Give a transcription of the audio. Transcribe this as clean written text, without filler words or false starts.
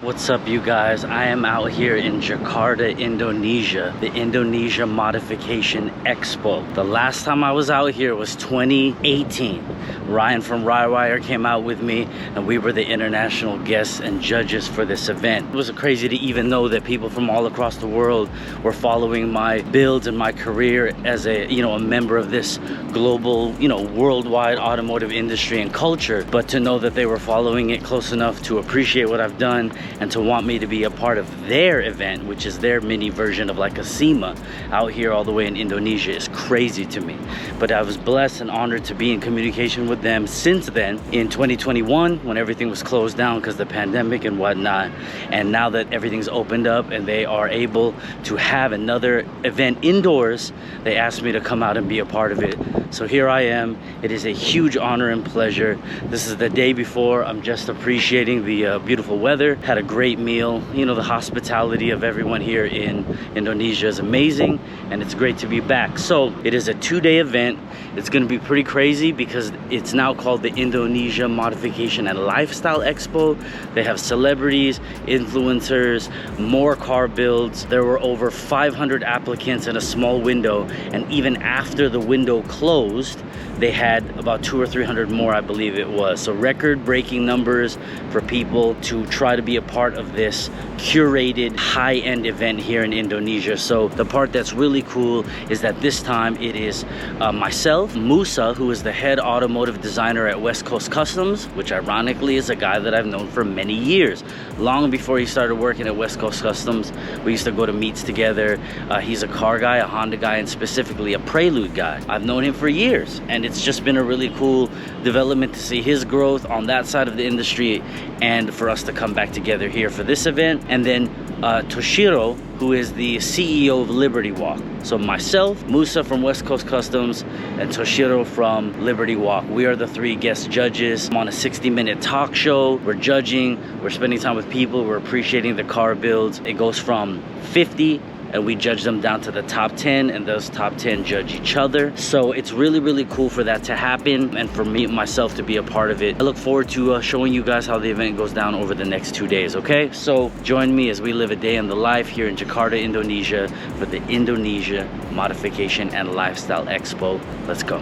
What's up, you guys? I am out here in Jakarta, Indonesia, the Indonesia Modification Expo. The last time I was out here was 2018. Ryan from Rywire came out with me and we were the international guests and judges for this event. It was crazy to even know that people from all across the world were following my builds and my career as a member of this global, worldwide automotive industry and culture, but to know that they were following it close enough to appreciate what I've done and to want me to be a part of their event, which is their mini version of like a SEMA out here all the way in Indonesia, is crazy to me. But I was blessed and honored to be in communication with them since then in 2021 when everything was closed down because of the pandemic and whatnot. And now that everything's opened up and they are able to have another event indoors, they asked me to come out and be a part of it. So here I am. It is a huge honor and pleasure. This is the day before. I'm just appreciating the beautiful weather. Had a great meal. The hospitality of everyone here in Indonesia is amazing, and it's great to be back. So it is a 2-day event. It's going to be pretty crazy because it's now called the Indonesia Modification and Lifestyle Expo. They have celebrities, influencers, more car builds. There were over 500 applicants in a small window, and even after the window closed, they had about 200 or 300 more, I believe it was. So record-breaking numbers for people to try to be a part of this curated high-end event here in Indonesia. So the part that's really cool is that this time it is myself, Musa, who is the head automotive designer at West Coast Customs, which ironically is a guy that I've known for many years. Long before he started working at West Coast Customs, we used to go to meets together. He's a car guy, a Honda guy, and specifically a Prelude guy. I've known him for years, and it's just been a really cool development to see his growth on that side of the industry and for us to come back together here for this event. And then Toshiro, who is the CEO of Liberty Walk. So myself, Musa from West Coast Customs, and Toshiro from Liberty Walk. We are the 3 guest judges. I'm on a 60-minute talk show. We're judging, we're spending time with people, we're appreciating the car builds. It goes from 50 and we judge them down to the top 10, and those top 10 judge each other. So it's really, really cool for that to happen and for me, myself, to be a part of it. I look forward to showing you guys how the event goes down over the next 2 days, okay? So join me as we live a day in the life here in Jakarta, Indonesia for the Indonesia Modification and Lifestyle Expo. Let's go.